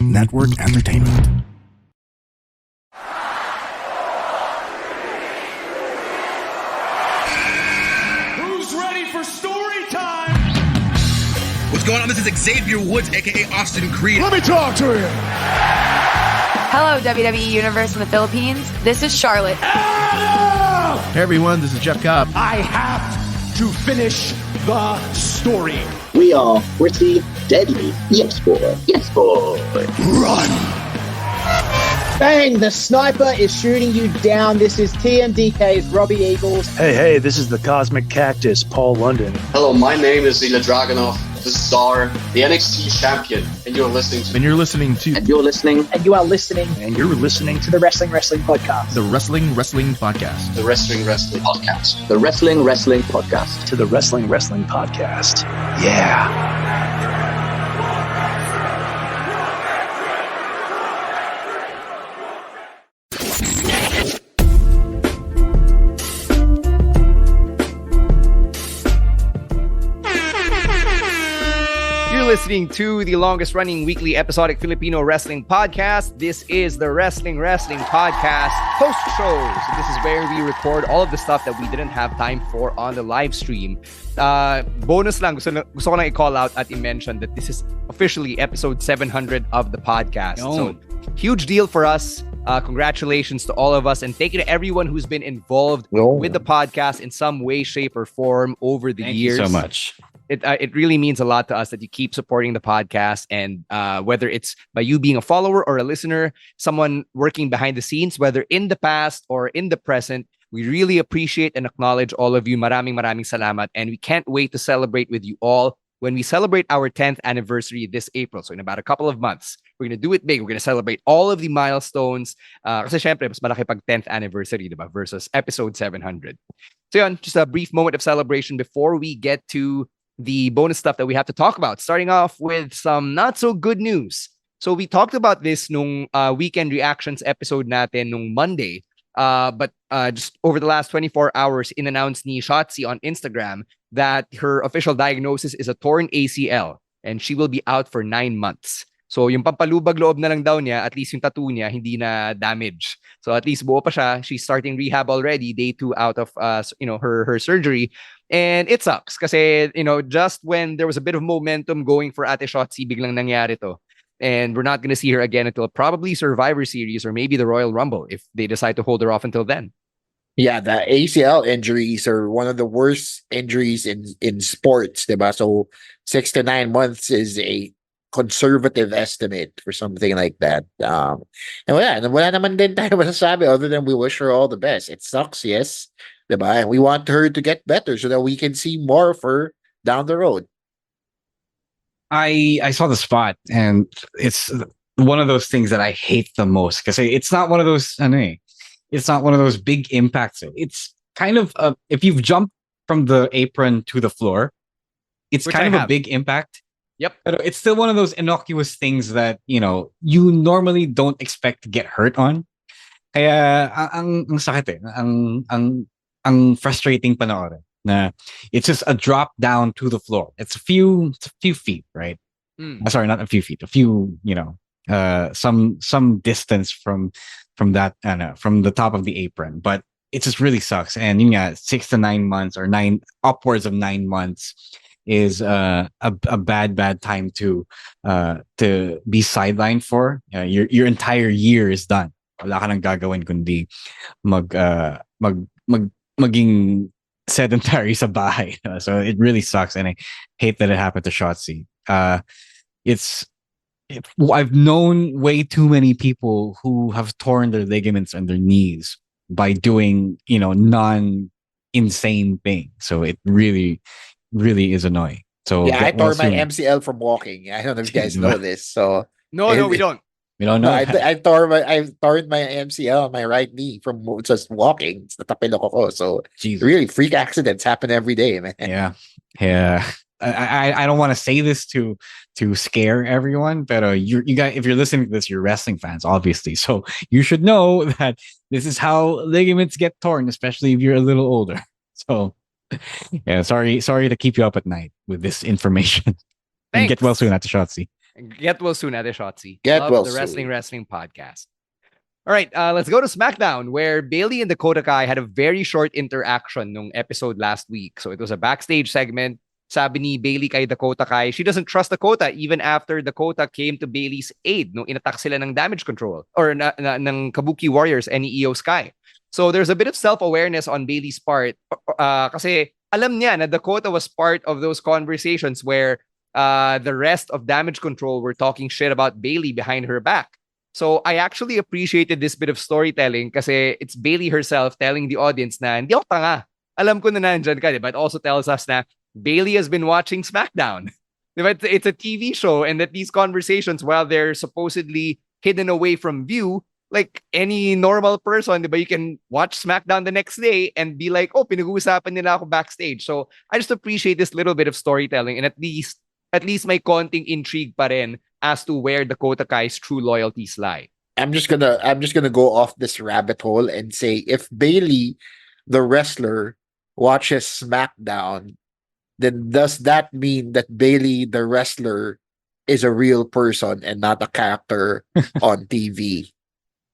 Network Entertainment. Who's ready for story time? What's going on? This is Xavier Woods, aka Austin Creed. Let me talk to you. Hello, WWE Universe in the Philippines. This is Charlotte. Hey everyone, this is Jeff Cobb. I have to finish the story. We are pretty deadly. Yes, boy. Yes, boy. Run! Bang! The sniper is shooting you down. This is TMDK's Robbie Eagles. Hey, this is the Cosmic Cactus, Paul London. Hello, my name is Ilya Dragunov, the Czar, the NXT champion, and you're listening to... And you're listening to... And you're listening... And you are listening... And you're listening to the Wrestling Podcast. The Wrestling Podcast. The Wrestling Podcast. The Wrestling Podcast. To the Wrestling Podcast. Yeah. Listening to the longest running weekly episodic Filipino wrestling podcast. This is the Wrestling Podcast post shows. This is where we record all of the stuff that we didn't have time for on the live stream. Bonus lang, gusto ko lang i-call out at i-mention that this is officially episode 700 of the podcast. So huge deal for us. Congratulations to all of us, and thank you to everyone who's been involved with the podcast in some way, shape, or form over the years. Thank you so much. It really means a lot to us that you keep supporting the podcast, and whether it's by you being a follower or a listener, someone working behind the scenes, whether in the past or in the present, we really appreciate and acknowledge all of you. Maraming salamat, and we can't wait to celebrate with you all when we celebrate our 10th anniversary this April. So in about a couple of months, we're going to do it big. We're going to celebrate all of the milestones. Kasi syempre, mas malaki pag 10th anniversary, diba? Versus episode 700. So yun, just a brief moment of celebration before we get to the bonus stuff that we have to talk about, starting off with some not so good news. So we talked about this nung weekend reactions episode natin nung Monday. But just over the last 24 hours, in-announced ni Shotzi on Instagram that her official diagnosis is a torn ACL and she will be out for 9 months. So yung pampalubag loob na lang daw niya, at least yung tattoo niya, hindi na damage. So at least buo pa siya. She's starting rehab already, day 2 out of her surgery. And it sucks kasi, just when there was a bit of momentum going for Ate Shotzi, biglang nangyari to. And we're not going to see her again until probably Survivor Series or maybe the Royal Rumble if they decide to hold her off until then. Yeah, the ACL injuries are one of the worst injuries in sports, diba? So 6 to 9 months is a conservative estimate for something like that. And wala naman din tayo masasabi other than we wish her all the best. It sucks, yes, diba? And we want her to get better so that we can see more of her down the road. I saw the spot, and it's one of those things that I hate the most because it's not one of those. It's not one of those big impacts. It's kind of if you've jumped from the apron to the floor, it's Which kind of a big impact. Yep. But it's still one of those innocuous things that you normally don't expect to get hurt on. Kaya ang sakit ang frustrating panoorin. Nah, it's just a drop down to the floor. It's a few feet, right? Sorry, not a few feet. A few, some distance from that, from the top of the apron. But it just really sucks. And 6 to 9 months or upwards of 9 months is a bad time to be sidelined for. Your entire year is done. Wala ka nang gagawin kundi maging sedentary sa bahay. So it really sucks, and I hate that it happened to Shotzi. I've known way too many people who have torn their ligaments on their knees by doing non-insane things. So it really, really is annoying. So yeah, I tore my MCL from walking. I don't know if you guys know this. So no, we don't. We don't know. I tore my MCL on my right knee from just walking. It's the tapilok ko. So really, freak accidents happen every day, man. Yeah. I don't want to say this to scare everyone, but you guys, if you're listening to this, you're wrestling fans, obviously. So you should know that this is how ligaments get torn, especially if you're a little older. So yeah, sorry to keep you up at night with this information. And get well soon, Ate Shotzi. Get well soon, Ate Shotzi. Get Love well the soon. Wrestling podcast. All right, let's go to SmackDown, where Bailey and Dakota Kai had a very short interaction nung episode last week. So it was a backstage segment. Sabi ni Bailey kay Dakota Kai, she doesn't trust Dakota even after Dakota came to Bailey's aid nung inattack sila ng Damage Control or ng Kabuki Warriors, NEO Sky. So there's a bit of self-awareness on Bailey's part kasi alam niya na Dakota was part of those conversations where the rest of Damage Control were talking shit about Bailey behind her back. So I actually appreciated this bit of storytelling kasi it's Bailey herself telling the audience na hindi ako tanga. Alam ko na nandyan ka, diba? It also tells us na Bailey has been watching SmackDown. Diba? It's a TV show and that these conversations, while they're supposedly hidden away from view, like any normal person, diba, you can watch SmackDown the next day and be like, oh, pinag-uusapan nila ako backstage. So I just appreciate this little bit of storytelling and at least may konting intrigue pa rin as to where Dakota Kai's true loyalties lie. I'm just gonna go off this rabbit hole and say if Bailey, the wrestler, watches SmackDown, then does that mean that Bailey, the wrestler, is a real person and not a character on TV?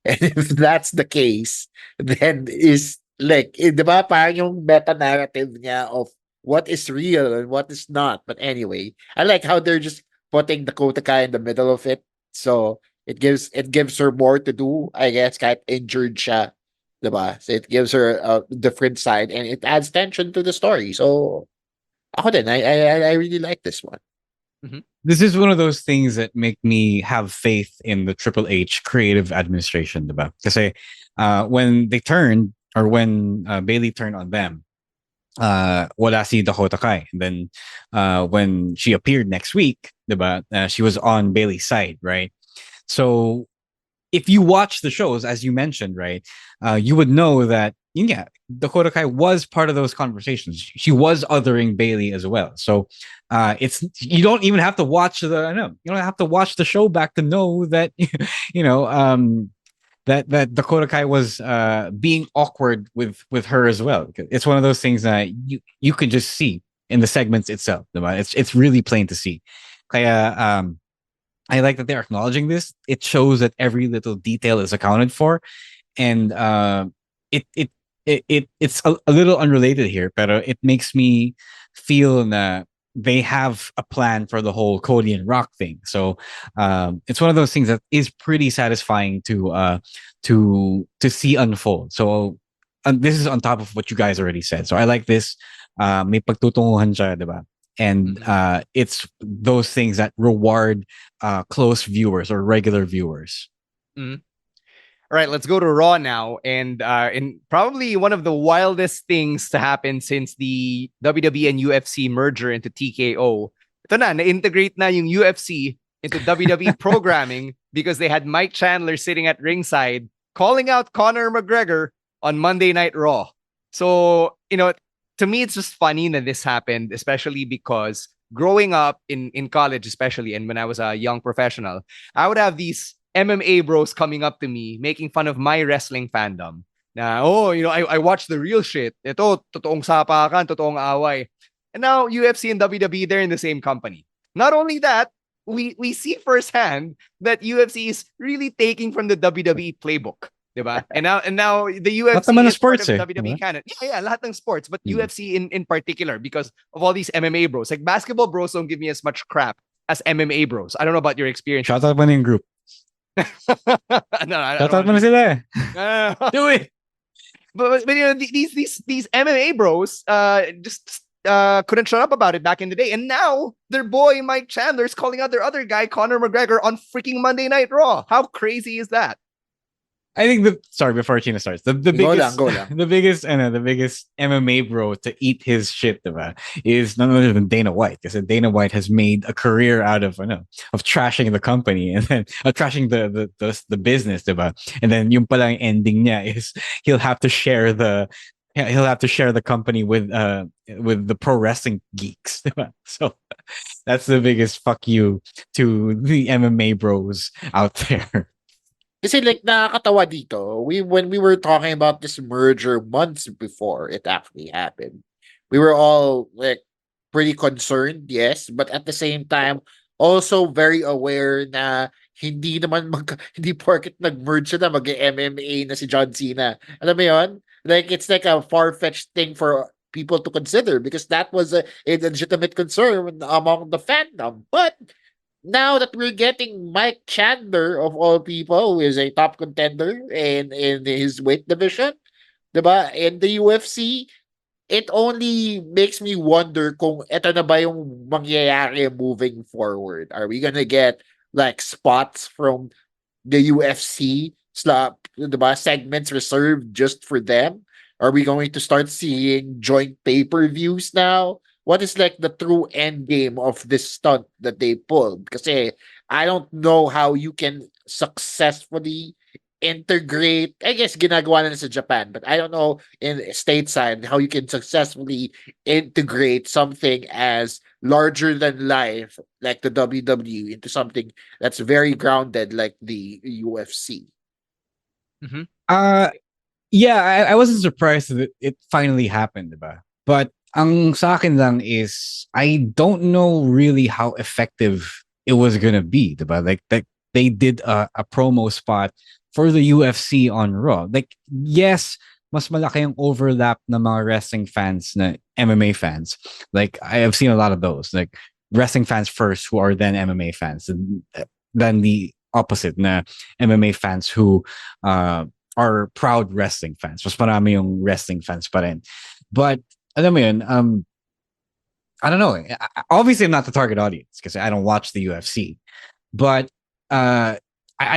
And if that's the case, then is like, diba, parang yung meta narrative niya of what is real and what is not. But anyway, I like how they're just putting Dakota Kai in the middle of it. So it gives her more to do, I guess, kahit injured siya. Diba? So it gives her a different side and it adds tension to the story. So ako din, I really like this one. Mm-hmm. This is one of those things that make me have faith in the Triple H creative administration, diba? Kasi when they turned, or when Bailey turned on them, wala si Dakota Kai. And then when she appeared next week, diba, she was on Bailey's side, right? So if you watch the shows, as you mentioned, right, you would know that, yeah, Dakota Kai was part of those conversations. She was othering Bailey as well. So it's, you don't even have to watch you don't have to watch the show back to know that that Dakota Kai was being awkward with her as well. It's one of those things that you can just see in the segments itself. It's really plain to see. Kaya I like that they're acknowledging this. It shows that every little detail is accounted for, and it's a little unrelated here, but it makes me feel that they have a plan for the whole Cody and Rock thing. So it's one of those things that is pretty satisfying to see unfold. So this is on top of what you guys already said. So I like this. May pagtutunguhan siya, diba? And it's those things that reward close viewers or regular viewers. Mm-hmm. All right, let's go to Raw now. And in probably one of the wildest things to happen since the WWE and UFC merger into TKO. Ito na-integrate na yung UFC into WWE programming because they had Mike Chandler sitting at ringside calling out Conor McGregor on Monday Night Raw. So, to me, it's just funny that this happened, especially because growing up in college, especially, and when I was a young professional, I would have these MMA bros coming up to me, making fun of my wrestling fandom. Na, I watch the real shit. Ito, totoong sapakan, totoong away. And now UFC and WWE, they're in the same company. Not only that, we see firsthand that UFC is really taking from the WWE playbook. Diba? And now the UFC is part of WWE canon. Yeah, lahat ng sports, but UFC in particular because of all these MMA bros. Like basketball bros don't give me as much crap as MMA bros. I don't know about your experience. Shout out mo na yung group. Shout out mo na sila. Do it. But these MMA bros just couldn't shut up about it back in the day. And now their boy Mike Chandler is calling out their other guy, Conor McGregor, on freaking Monday Night Raw. How crazy is that? I think before Chino starts, the biggest the biggest MMA bro to eat his shit, diba, is none other than Dana White. Because Dana White has made a career out of trashing the company and then trashing the business, diba? And then yung palang ending niya is he'll have to share the company with the pro wrestling geeks. Diba? So that's the biggest fuck you to the MMA bros out there. Kasi like nakakatawa dito, when we were talking about this merger months before it actually happened, we were all like pretty concerned, yes, but at the same time, also very aware na hindi porket nag-merge siya na mag-MMA na si John Cena. Alam mo yon? Like, it's like a far-fetched thing for people to consider because that was a legitimate concern among the fandom. But now that we're getting Mike Chandler of all people, who is a top contender in his weight division, diba? In the UFC, it only makes me wonder kung eto na ba yung mangyayari moving forward. Are we gonna get like spots from the UFC diba, segments reserved just for them? Are we going to start seeing joint pay-per-views now? What is like the true end game of this stunt that they pulled? Because I don't know how you can successfully integrate. I guess ginagawa na sa Japan, but I don't know in stateside how you can successfully integrate something as larger than life like the WWE into something that's very grounded like the UFC. Mhm. Yeah, I wasn't surprised that it finally happened, diba? But ang sa akin lang is I don't know really how effective it was gonna be, diba? Like they did a promo spot for the UFC on Raw. Like, yes, mas malaki yung overlap ng mga wrestling fans na MMA fans. Like, I have seen a lot of those. Like, wrestling fans first who are then MMA fans. Than the opposite na MMA fans who are proud wrestling fans. Mas marami yung wrestling fans pa rin. But, alam mo yun, I don't know. Obviously, I'm not the target audience because I don't watch the UFC. But I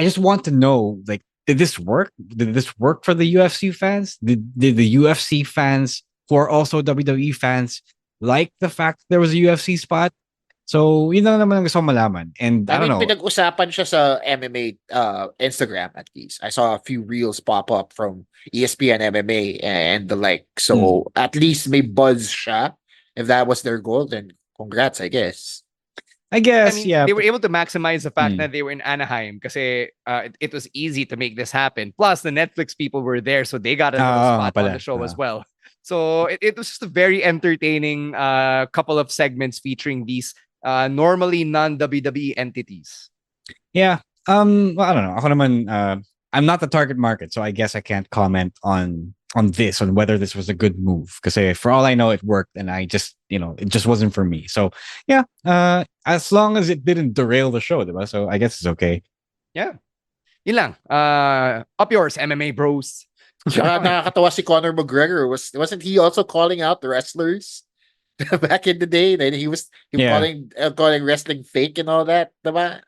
just want to know, like, did this work? Did this work for the UFC fans? Did the UFC fans who are also WWE fans like the fact there was a UFC spot? So, yun lang naman ang gusto kong malaman. And I don't know. Pinag-usapan siya sa MMA Instagram at least. I saw a few reels pop up from ESPN MMA and the like. So, at least may buzz siya. If that was their goal, then congrats, I guess. I guess, I mean, yeah. they were able to maximize the fact that they were in Anaheim kasi it was easy to make this happen. Plus, the Netflix people were there, so they got a little spot on the show as well. So it was just a very entertaining couple of segments featuring these normally non-WWE entities. Yeah. Well, I don't know. Ako naman, I'm not the target market, so I guess I can't comment on whether this was a good move. Because for all I know, it worked, and I just, it just wasn't for me. So yeah, as long as it didn't derail the show, diba? So I guess it's okay. Yeah. Yun lang. Up yours, MMA bros. Nakakatawa si Conor McGregor. Wasn't he also calling out the wrestlers back in the day? And he was calling wrestling fake and all that, diba?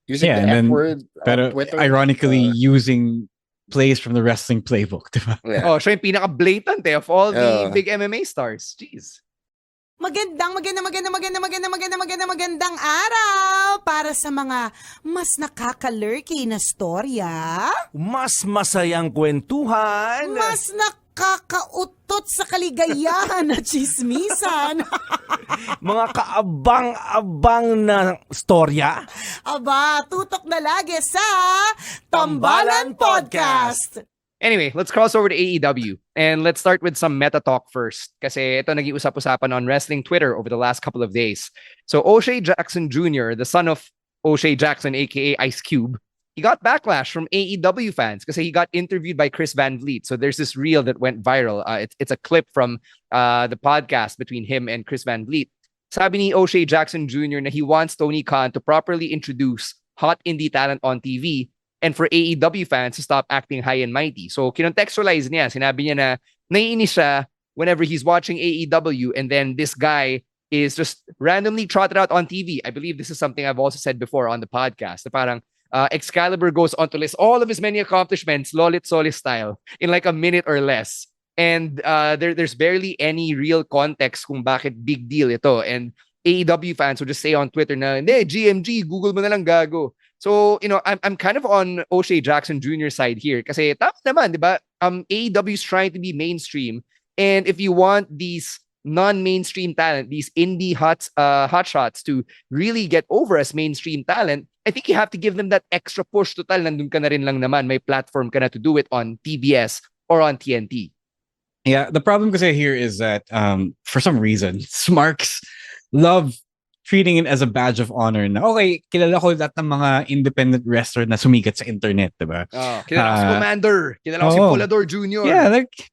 Using the F word on Twitter. Ironically, using plays from the wrestling playbook, diba? Yeah. Oh, siya yung pinaka-blatant of all the big MMA stars. Jeez. Magandang araw para sa mga mas nakaka-lurky na storya, mas masayang kwentuhan, mas nakakautot sa kaligayahan na chismisan, mga kaabang-abang na storya. Aba, tutok na lagi sa Tambalan Podcast! Anyway, let's cross over to AEW and let's start with some meta talk first kasi ito nag-iusap-usapan on wrestling Twitter over the last couple of days. So O'Shea Jackson Jr., the son of O'Shea Jackson aka Ice Cube, he got backlash from AEW fans kasi he got interviewed by Chris Van Vliet. So there's this reel that went viral. It's a clip from the podcast between him and Chris Van Vliet. Sabi ni O'Shea Jackson Jr. na he wants Tony Khan to properly introduce hot indie talent on TV and for AEW fans to stop acting high and mighty. So, kinontextualize niya. Sinabi niya na naiinis siya whenever he's watching AEW and then this guy is just randomly trotted out on TV. I believe this is something I've also said before on the podcast. Na parang Excalibur goes on to list all of his many accomplishments, Lolit Solis style, in like a minute or less. And there's barely any real context kung bakit big deal ito. And AEW fans would just say on Twitter na, hindi, GMG, Google mo na lang gago. So, I'm kind of on O'Shea Jackson Jr.'s side here kasi tama naman, di ba? AEW is trying to be mainstream. And if you want these non-mainstream talent, these indie hotshots to really get over as mainstream talent, I think you have to give them that extra push. Total, nandun ka na rin lang naman. May platform ka na to do it on TBS or on TNT. Yeah, the problem kasi here is that for some reason, Smarks love treating it as a badge of honor na, okay, kilala ko lahat ng mga independent wrestler na sumikat sa internet, diba? Kilala ko si Commander. Kilala ko si Volador Jr. Yeah, like,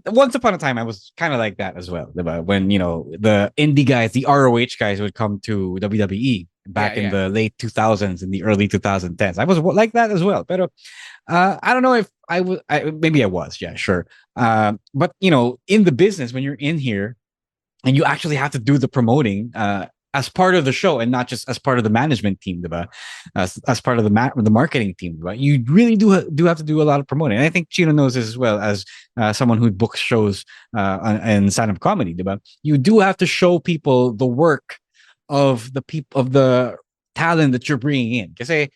once upon a time, I was kind of like that as well, diba? When, the indie guys, the ROH guys would come to WWE back in the late 2000s and the early 2010s. I was like that as well. Pero I don't know if I was, maybe I was, yeah, sure. But, in the business, when you're in here and you actually have to do the promoting, as part of the show and not just as part of the management team, diba? As part of the marketing team, diba? You really do have to do a lot of promoting. And I think Chino knows this as well as someone who books shows and stand-up comedy, diba? You do have to show people the work of the talent that you're bringing in. Because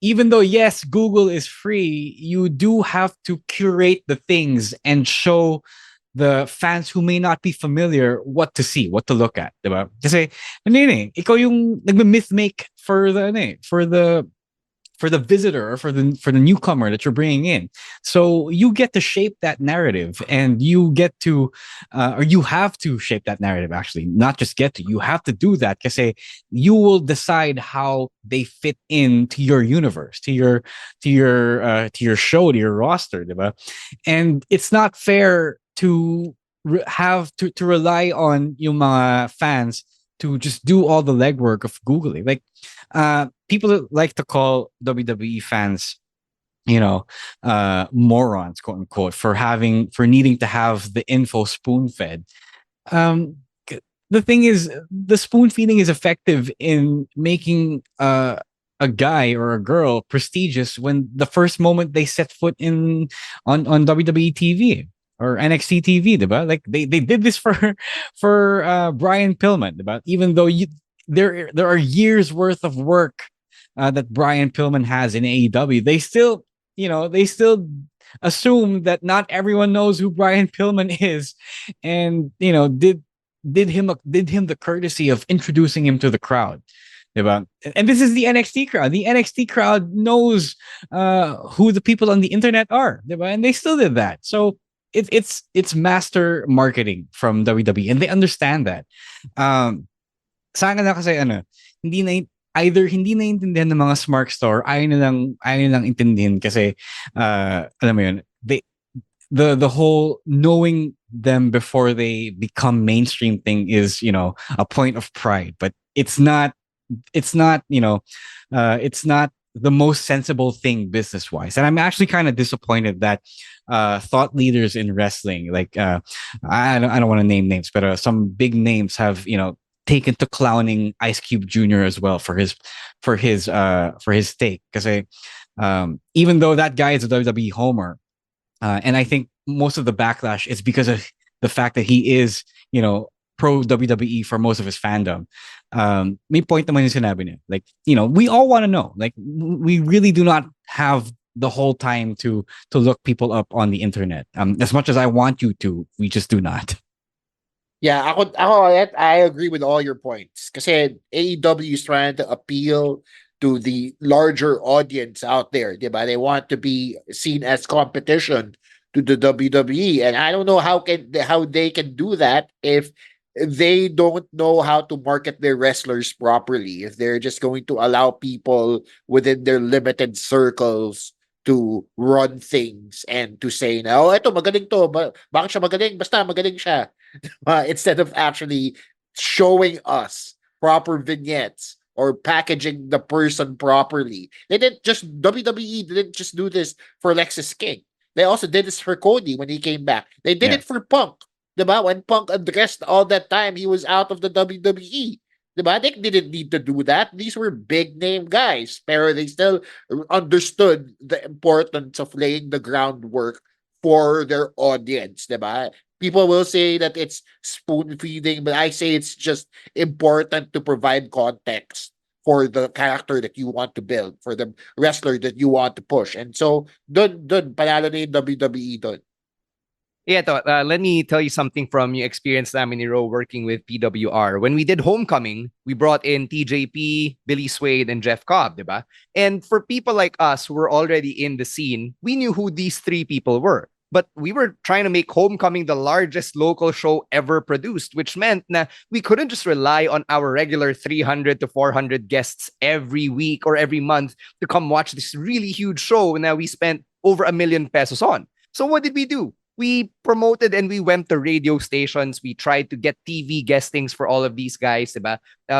even though, yes, Google is free, you do have to curate the things and show the fans who may not be familiar what to see, what to look at, diba? Kasi ikaw yung nagme-myth make for the visitor or for the newcomer that you're bringing in. So you get to shape that narrative, and you get to or you have to shape that narrative, actually, not just get to. You have to do that because you will decide how they fit into your universe, to your show, to your roster, diba? And it's not fair to have to rely on yung mga fans to just do all the legwork of Googling. Like, people like to call WWE fans, morons, quote unquote, for needing to have the info spoon fed. The thing is, the spoon feeding is effective in making a guy or a girl prestigious when the first moment they set foot on WWE TV or NXT TV, diba? Like they did this for Brian Pillman, diba? Even though there are years worth of work that Brian Pillman has in AEW, they still assume that not everyone knows who Brian Pillman is, and did him the courtesy of introducing him to the crowd. Diba? And this is the NXT crowd. The NXT crowd knows who the people on the internet are, diba? And they still did that. So it's master marketing from WWE, and they understand that. Sa akin na kasi hindi naiintindihan ng mga smart store, ayaw nilang intindihin kasi alam mo yun, the whole knowing them before they become mainstream thing is, a point of pride, but it's not the most sensible thing business wise. And I'm actually kind of disappointed that thought leaders in wrestling, like I don't want to name names, but some big names have taken to clowning Ice Cube Jr. as well for his take. Because even though that guy is a WWE homer, and I think most of the backlash is because of the fact that he is pro WWE for most of his fandom. May point naman yung sinabi niya. Like, we all want to know. Like, we really do not have the whole time to look people up on the internet. As much as I want you to, we just do not. Yeah, I agree with all your points. Kasi AEW is trying to appeal to the larger audience out there, diba? They want to be seen as competition to the WWE, and I don't know how they can do that if they don't know how to market their wrestlers properly. If they're just going to allow people within their limited circles to run things and to say, "Oh, eto magaling to, bakit siya magaling? Basta magaling siya." Instead of actually showing us proper vignettes or packaging the person properly. WWE didn't just do this for Lexus King. They also did this for Cody when he came back. They did it for Punk. Diba? When Punk addressed all that time, he was out of the WWE. Diba? They didn't need to do that. These were big name guys, but they still understood the importance of laying the groundwork for their audience. Diba? People will say that it's spoon feeding, but I say it's just important to provide context for the character that you want to build, for the wrestler that you want to push. And so, dun panalo na yung WWE dun. Yeah, let me tell you something from your experience namin ni Ro working with PWR. When we did Homecoming, we brought in TJP, Billy Swade, and Jeff Cobb, diba? And for people like us who were already in the scene, we knew who these three people were. But we were trying to make Homecoming the largest local show ever produced, which meant na we couldn't just rely on our regular 300 to 400 guests every week or every month to come watch this really huge show that we spent over ₱1 million on. So what did we do? We promoted and we went to radio stations. We tried to get TV guestings for all of these guys. Diba?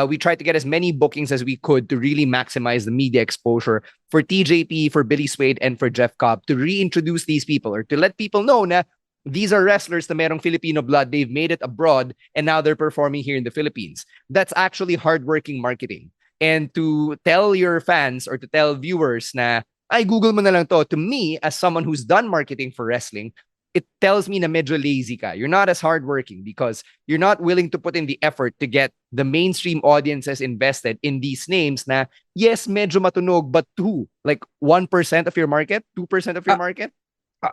We tried to get as many bookings as we could to really maximize the media exposure for TJP, for Billy Swade, and for Jeff Cobb to reintroduce these people or to let people know na these are wrestlers na merong Filipino blood. They've made it abroad and now they're performing here in the Philippines. That's actually hardworking marketing. And to tell your fans or to tell viewers na, ay, Google mo na lang to. To me, as someone who's done marketing for wrestling, it tells me na medyo lazy ka. You're not as hardworking because you're not willing to put in the effort to get the mainstream audiences invested in these names na, yes, medyo matunog, but who? Like 1% of your market? 2% of your market?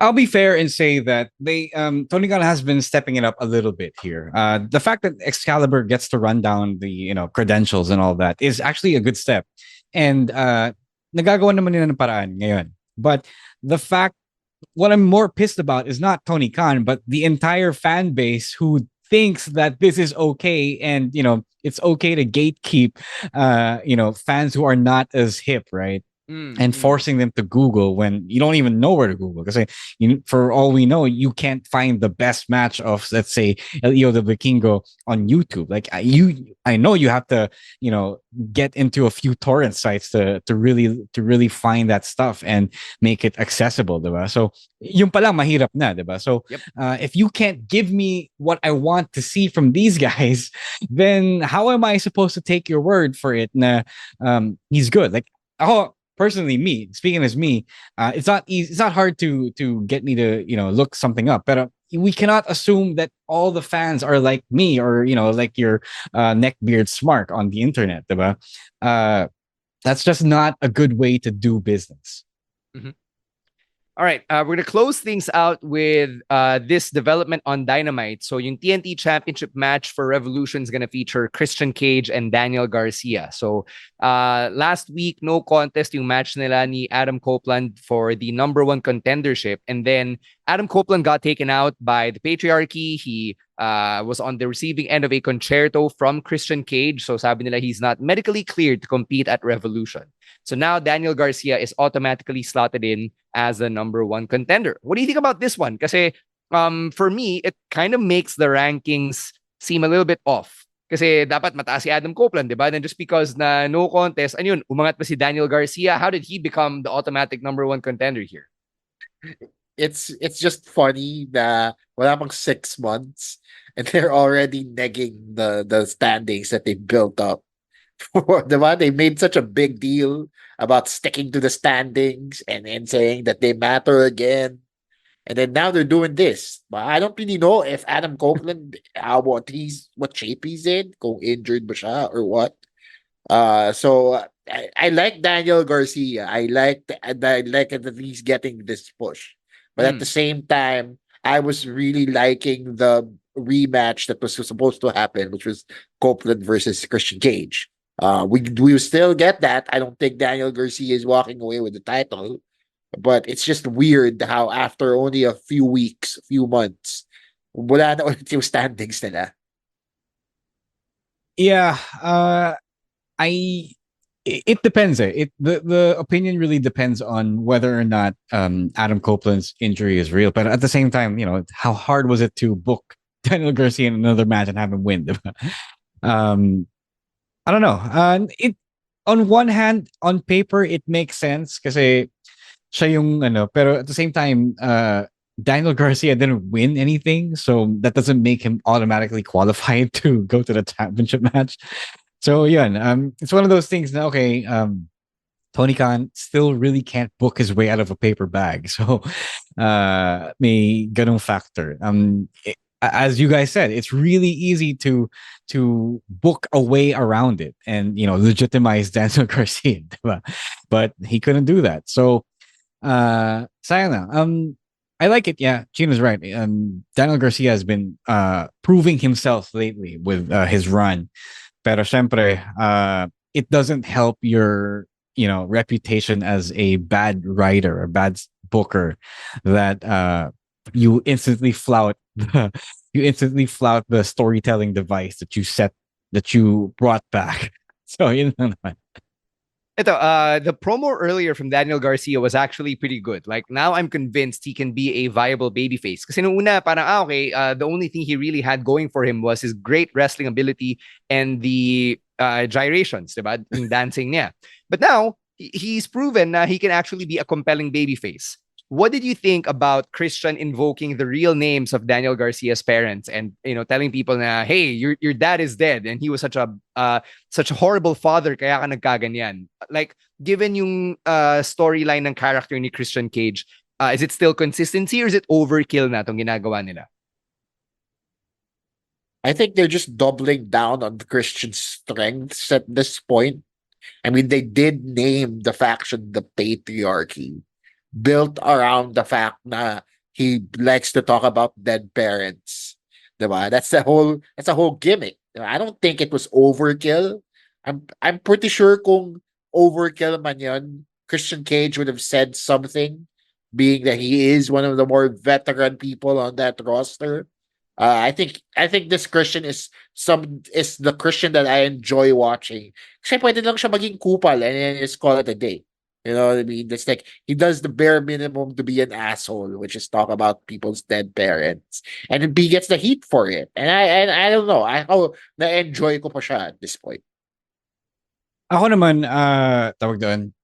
I'll be fair and say that Tony Khan has been stepping it up a little bit here. The fact that Excalibur gets to run down the credentials and all that is actually a good step. And nagagawa naman nila ng paraan ngayon. But the fact, what I'm more pissed about is not Tony Khan, but the entire fan base who thinks that this is okay and it's okay to gatekeep fans who are not as hip, right? And forcing them to Google when you don't even know where to Google. Because for all we know, you can't find the best match of, let's say, El Hijo de Vikingo on YouTube. Like I know you have to, get into a few torrent sites to really find that stuff and make it accessible, diba? So yung palang mahirap na, diba? So if you can't give me what I want to see from these guys, then how am I supposed to take your word for it? Na he's good. Like personally, speaking as me, it's not easy. It's not hard to get me to look something up. But we cannot assume that all the fans are like me or like your neckbeard smart on the internet, diba? That's just not a good way to do business. Mm-hmm. All right, we're going to close things out with this development on Dynamite. So yung TNT Championship match for Revolution is going to feature Christian Cage and Daniel Garcia. So last week, no contest yung match nila ni Adam Copeland for the #1 contendership. And then Adam Copeland got taken out by the patriarchy. He was on the receiving end of a concerto from Christian Cage. So sabi nila he's not medically cleared to compete at Revolution. So now Daniel Garcia is automatically slotted in as the #1 contender. What do you think about this one? Kasi for me, it kind of makes the rankings seem a little bit off. Kasi dapat mataas si Adam Copeland, diba? Then just because na no contest, ayun, umangat pa si Daniel Garcia. How did he become the automatic #1 contender here? It's just funny that wala pang 6 months and they're already negging the standings that they built up. Diba? They made such a big deal about sticking to the standings and saying that they matter again. And then now they're doing this. But I don't really know if Adam Copeland, what shape he's in, kung injured ba siya or what. So I like Daniel Garcia. I like that he's getting this push. But at the same time, I was really liking the rematch that was supposed to happen, which was Copeland versus Christian Cage. We will still get that. I don't think Daniel Garcia is walking away with the title, but it's just weird how after only a few weeks, few months, wala na ulit yung standings nila. Yeah, it depends. The opinion really depends on whether or not Adam Copeland's injury is real. But at the same time, how hard was it to book Daniel Garcia in another match and have him win? I don't know. It on one hand, on paper, it makes sense kasi siya yung pero at the same time, Daniel Garcia didn't win anything, so that doesn't make him automatically qualified to go to the championship match. So it's one of those things that Tony Khan still really can't book his way out of a paper bag. So may ganung factor. As you guys said, it's really easy to book a way around it and legitimize Daniel Garcia, diba? But he couldn't do that. So sayang. I like it. Yeah, Chino's right. Daniel Garcia has been proving himself lately with his run. Pero syempre, it doesn't help your reputation as a bad writer, a bad booker that you instantly flout the storytelling device that you brought back. So yun lang naman. Ito, the promo earlier from Daniel Garcia was actually pretty good. Like, now I'm convinced he can be a viable babyface. Kasi nung una, parang, okay, the only thing he really had going for him was his great wrestling ability and the gyrations, diba? Yung dancing niya. But now, he's proven na he can actually be a compelling babyface. What did you think about Christian invoking the real names of Daniel Garcia's parents and telling people na, hey, your dad is dead and he was such a horrible father kaya ka nagkaganyan? Like, given yung storyline ng character ni Christian Cage, is it still consistency or is it overkill na itong ginagawa nila? I think they're just doubling down on the Christian strengths at this point. I mean, they did name the faction the Patriarchy, built around the fact na he likes to talk about dead parents. Diba? That's a whole gimmick. I don't think it was overkill. I'm pretty sure kung overkill man yun, Christian Cage would have said something, being that he is one of the more veteran people on that roster. I think this Christian is the Christian that I enjoy watching. Kasi pwede lang siya maging kupal and then just call it a day. You know what I mean? It's like he does the bare minimum to be an asshole, which is talk about people's dead parents, and he gets the heat for it. And I don't know. Na-enjoy ko pa siya at this point. Ako naman, tawag doon,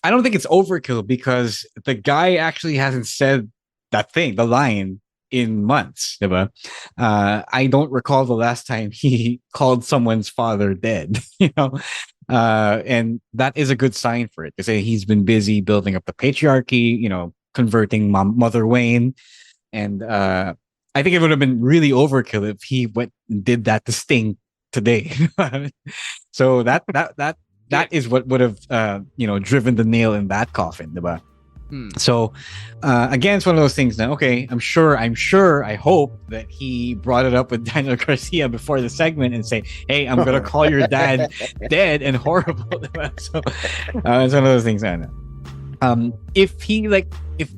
I don't think it's overkill because the guy actually hasn't said that thing, the line, in months, diba? I don't recall the last time he called someone's father dead, and that is a good sign for it. Because he's been busy building up the patriarchy, converting Mother Wayne, and I think it would have been really overkill if he went and did that to Sting today. So that is what would have driven the nail in that coffin, diba? So again, it's one of those things that, okay, I'm sure, I hope that he brought it up with Daniel Garcia before the segment and say, hey, I'm gonna call your dad dead and horrible. So it's one of those things. I know. If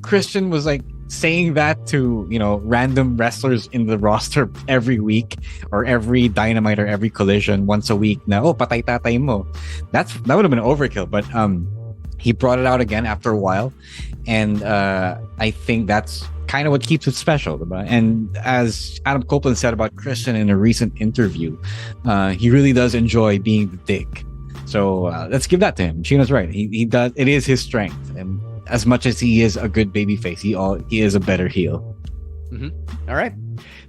Christian was like saying that to random wrestlers in the roster every week or every Dynamite or every Collision once a week, na patay tatay mo, that would have been overkill. But he brought it out again after a while, and I think that's kind of what keeps it special. And as Adam Copeland said about Christian in a recent interview, he really does enjoy being the dick. So let's give that to him. Chino's right. He does. It is his strength, and as much as he is a good babyface, he is a better heel. Mm-hmm. All right.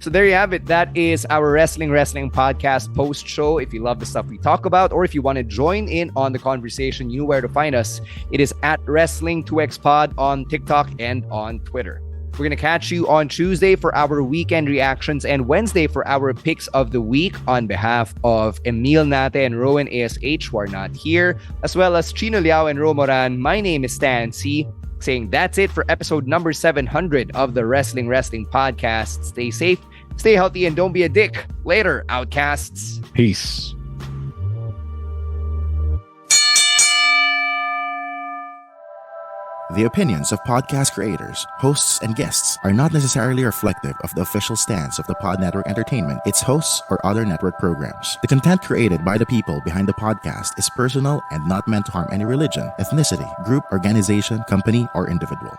So there you have it. That is our Wrestling Podcast post show. If you love the stuff we talk about, or if you want to join in on the conversation, you know where to find us. It is at Wrestling2XPod on TikTok and on Twitter. We're going to catch you on Tuesday for our weekend reactions and Wednesday for our picks of the week. On behalf of Emil Nate and Rowan ASH, who are not here, as well as Chino Liao and Ro Moran, my name is Stan C, saying that's it for episode number 700 of the Wrestling Podcast. Stay safe, stay healthy, and don't be a dick. Later, Outcasts. Peace. The opinions of podcast creators, hosts, and guests are not necessarily reflective of the official stance of the Pod Network Entertainment, its hosts, or other network programs. The content created by the people behind the podcast is personal and not meant to harm any religion, ethnicity, group, organization, company, or individual.